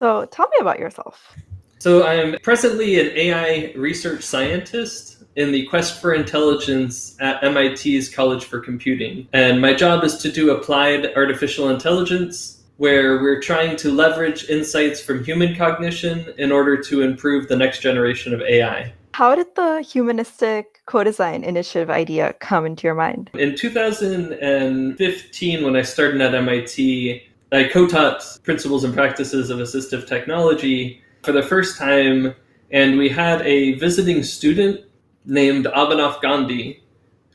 So tell me about yourself. So I'm presently an AI research scientist in the Quest for Intelligence at MIT's College for Computing. And my job is to do applied artificial intelligence, where we're trying to leverage insights from human cognition in order to improve the next generation of AI. How did the humanistic co-design initiative idea come into your mind? In 2015, when I started at MIT, I co-taught principles and practices of assistive technology for the first time, and we had a visiting student named Abhinav Gandhi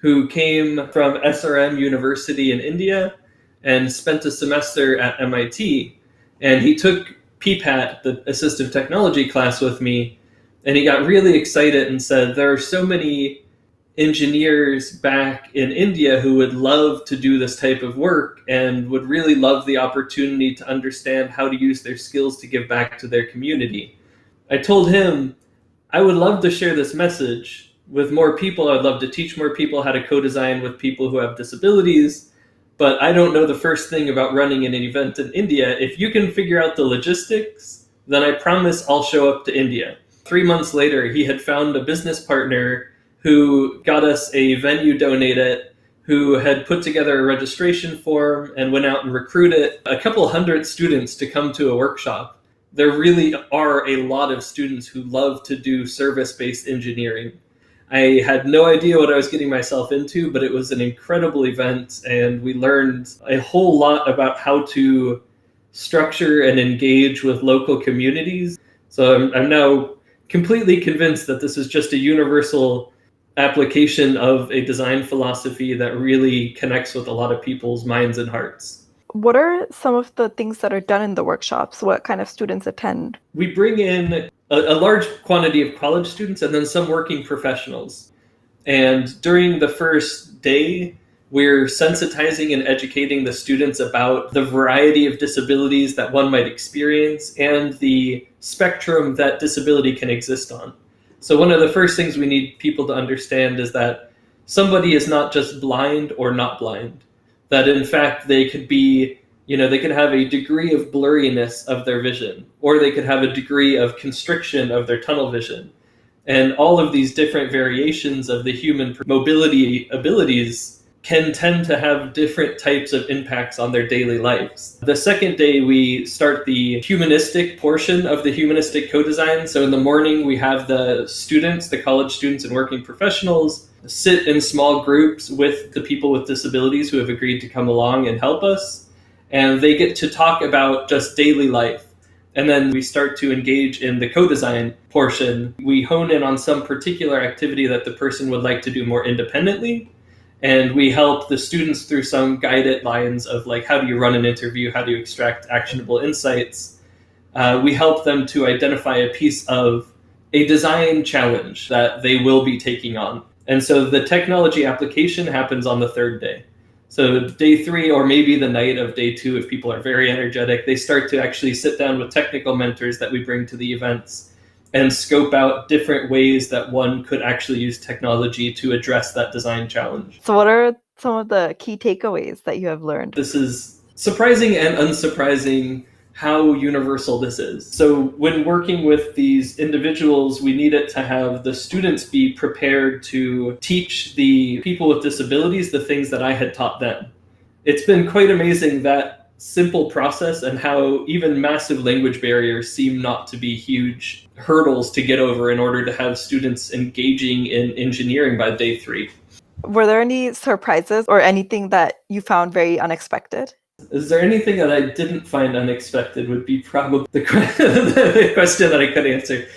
who came from SRM University in India and spent a semester at MIT. And he took PPAT, the assistive technology class, with me, and he got really excited and said, there are so many engineers back in India who would love to do this type of work and would really love the opportunity to understand how to use their skills to give back to their community. I told him, I would love to share this message with more people. I'd love to teach more people how to co-design with people who have disabilities, but I don't know the first thing about running an event in India. If you can figure out the logistics, then I promise I'll show up to India. 3 months later, he had found a business partner who got us a venue donated, who had put together a registration form and went out and recruited a couple hundred students to come to a workshop. There really are a lot of students who love to do service-based engineering. I had no idea what I was getting myself into, but it was an incredible event, and we learned a whole lot about how to structure and engage with local communities. So I'm now completely convinced that this is just a universal application of a design philosophy that really connects with a lot of people's minds and hearts. What are some of the things that are done in the workshops? What kind of students attend? We bring in a large quantity of college students and then some working professionals. And during the first day, we're sensitizing and educating the students about the variety of disabilities that one might experience and the spectrum that disability can exist on. So one of the first things we need people to understand is that somebody is not just blind or not blind, that in fact they could be, they could have a degree of blurriness of their vision, or they could have a degree of constriction of their tunnel vision. And all of these different variations of the human mobility abilities can tend to have different types of impacts on their daily lives. The second day, we start the humanistic portion of the humanistic co-design. So in the morning, we have the students, the college students and working professionals, sit in small groups with the people with disabilities who have agreed to come along and help us. And they get to talk about just daily life. And then we start to engage in the co-design portion. We hone in on some particular activity that the person would like to do more independently. And we help the students through some guided lines of like, how do you run an interview? How do you extract actionable insights? We help them to identify a piece of a design challenge that they will be taking on. And so the technology application happens on the third day. So day 3, or maybe the night of day 2, if people are very energetic, they start to actually sit down with technical mentors that we bring to the events and scope out different ways that one could actually use technology to address that design challenge. So what are some of the key takeaways that you have learned? This is surprising and unsurprising how universal this is. So when working with these individuals, we needed to have the students be prepared to teach the people with disabilities the things that I had taught them. It's been quite amazing, that simple process, and how even massive language barriers seem not to be huge hurdles to get over in order to have students engaging in engineering by day 3. Were there any surprises or anything that you found very unexpected? Is there anything that I didn't find unexpected would be probably the question that I could answer.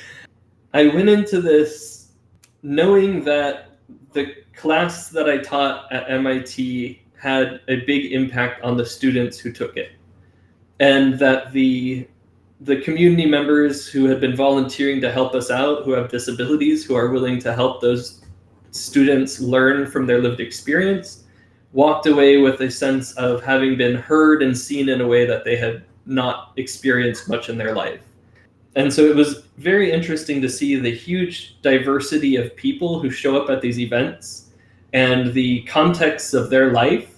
I went into this knowing that the class that I taught at MIT had a big impact on the students who took it, and that the community members who had been volunteering to help us out, who have disabilities, who are willing to help those students learn from their lived experience, walked away with a sense of having been heard and seen in a way that they had not experienced much in their life. And so it was very interesting to see the huge diversity of people who show up at these events and the contexts of their life,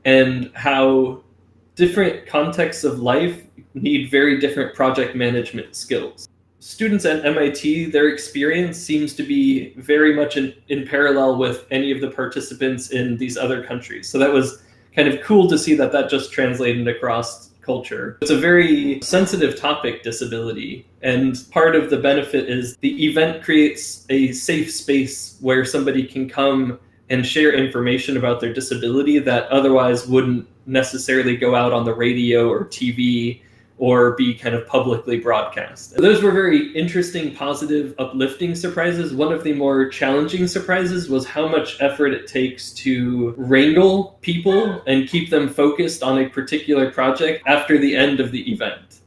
and how different contexts of life need very different project management skills. Students at MIT, their experience seems to be very much in parallel with any of the participants in these other countries. So that was kind of cool to see that that just translated across culture. It's a very sensitive topic, disability, and part of the benefit is the event creates a safe space where somebody can come and share information about their disability that otherwise wouldn't necessarily go out on the radio or TV or be kind of publicly broadcast. Those were very interesting, positive, uplifting surprises. One of the more challenging surprises was how much effort it takes to wrangle people and keep them focused on a particular project after the end of the event.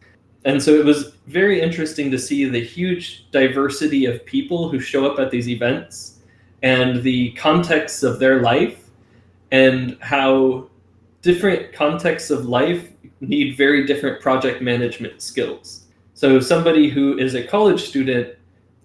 And so it was very interesting to see the huge diversity of people who show up at these events and the contexts of their life and how different contexts of life need very different project management skills. So somebody who is a college student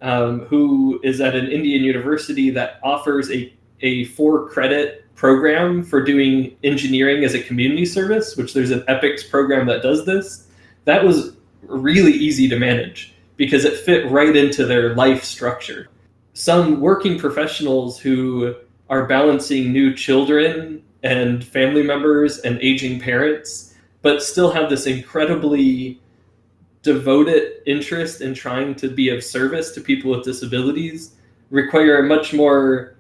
who is at an Indian university that offers a 4-credit program for doing engineering as a community service, which there's an EPICS program that does this, that was really easy to manage because it fit right into their life structure. Some working professionals who are balancing new children and family members and aging parents, but still have this incredibly devoted interest in trying to be of service to people with disabilities, require a much more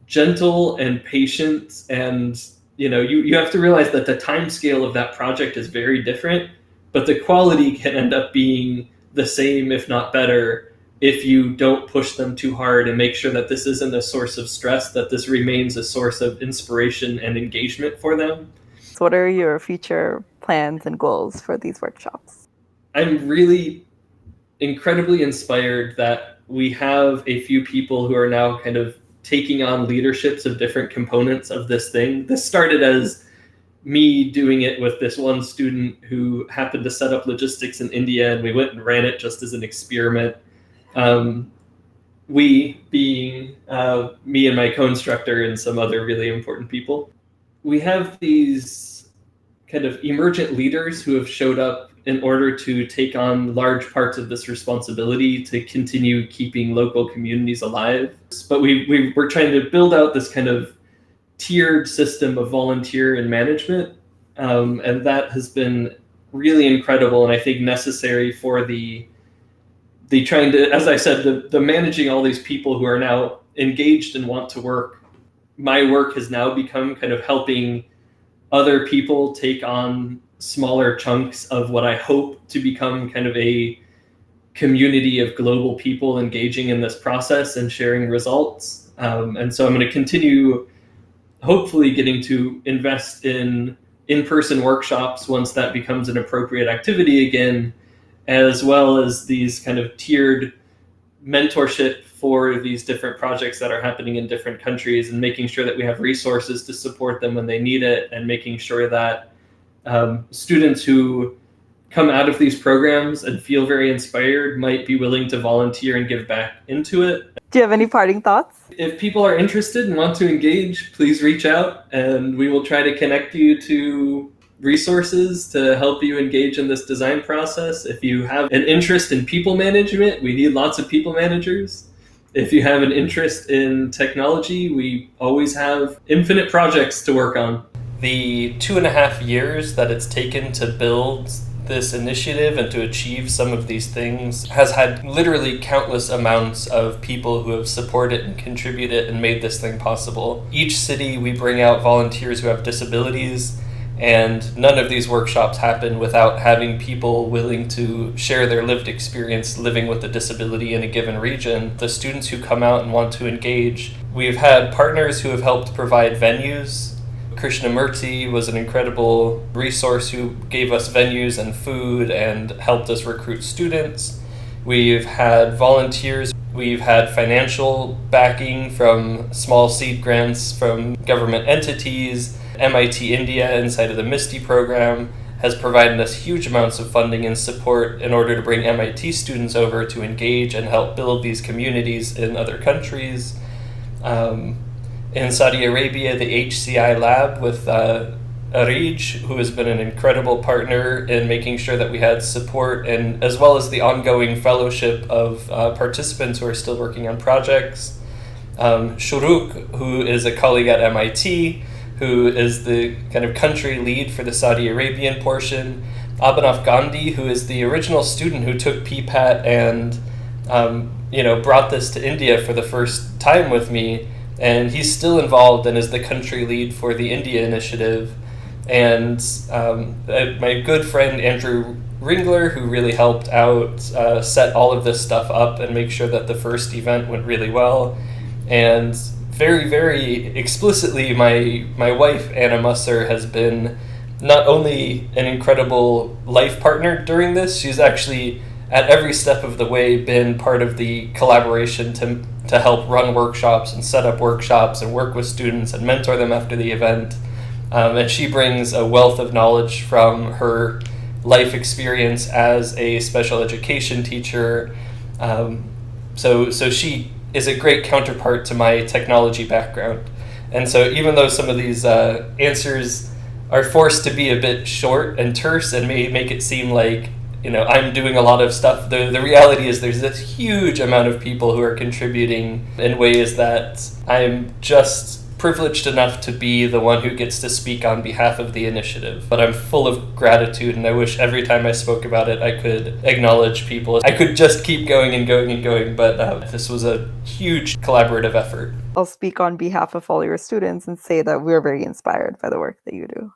gentle and patient, and you have to realize that the time scale of that project is very different, but the quality can end up being the same, if not better, if you don't push them too hard and make sure that this isn't a source of stress, that this remains a source of inspiration and engagement for them. What are your future plans and goals for these workshops? I'm really incredibly inspired that we have a few people who are now kind of taking on leaderships of different components of this thing. This started as me doing it with this one student who happened to set up logistics in India, and we went and ran it just as an experiment. We being me and my co-instructor and some other really important people. We have these kind of emergent leaders who have showed up in order to take on large parts of this responsibility to continue keeping local communities alive. But we're trying to build out this kind of tiered system of volunteer and management. And that has been really incredible and I think necessary for the trying to, as I said, the managing all these people who are now engaged and want to work. My work has now become kind of helping other people take on smaller chunks of what I hope to become kind of a community of global people engaging in this process and sharing results. And so I'm going to continue, hopefully getting to invest in in-person workshops once that becomes an appropriate activity again, as well as these kind of tiered mentorship for these different projects that are happening in different countries and making sure that we have resources to support them when they need it, and making sure that students who come out of these programs and feel very inspired might be willing to volunteer and give back into it. Do you have any parting thoughts? If people are interested and want to engage, please reach out and we will try to connect you to resources to help you engage in this design process. If you have an interest in people management, we need lots of people managers. If you have an interest in technology, we always have infinite projects to work on. The 2.5 years that it's taken to build this initiative and to achieve some of these things has had literally countless amounts of people who have supported and contributed and made this thing possible. Each city we bring out volunteers who have disabilities, and none of these workshops happen without having people willing to share their lived experience living with a disability in a given region. The students who come out and want to engage, we've had partners who have helped provide venues. Krishnamurti was an incredible resource who gave us venues and food and helped us recruit students. We've had volunteers. We've had financial backing from small seed grants from government entities. MIT India, inside of the MISTI program, has provided us huge amounts of funding and support in order to bring MIT students over to engage and help build these communities in other countries. In Saudi Arabia, the HCI lab with Arij, who has been an incredible partner in making sure that we had support, and as well as the ongoing fellowship of participants who are still working on projects. Shuruk, who is a colleague at MIT, who is the kind of country lead for the Saudi Arabian portion. Abhinav Gandhi, who is the original student who took PPAT and brought this to India for the first time with me, and he's still involved and is the country lead for the India initiative. And my good friend Andrew Ringler, who really helped out set all of this stuff up and make sure that the first event went really well. And very, very explicitly, my wife, Anna Musser, has been not only an incredible life partner during this, she's actually at every step of the way been part of the collaboration to help run workshops and set up workshops and work with students and mentor them after the event. And she brings a wealth of knowledge from her life experience as a special education teacher. So she is a great counterpart to my technology background. And so even though some of these answers are forced to be a bit short and terse and may make it seem like I'm doing a lot of stuff, the reality is there's this huge amount of people who are contributing in ways that I'm just privileged enough to be the one who gets to speak on behalf of the initiative. But I'm full of gratitude, and I wish every time I spoke about it I could acknowledge people. I could just keep going and going and going, but this was a huge collaborative effort. I'll speak on behalf of all your students and say that we're very inspired by the work that you do.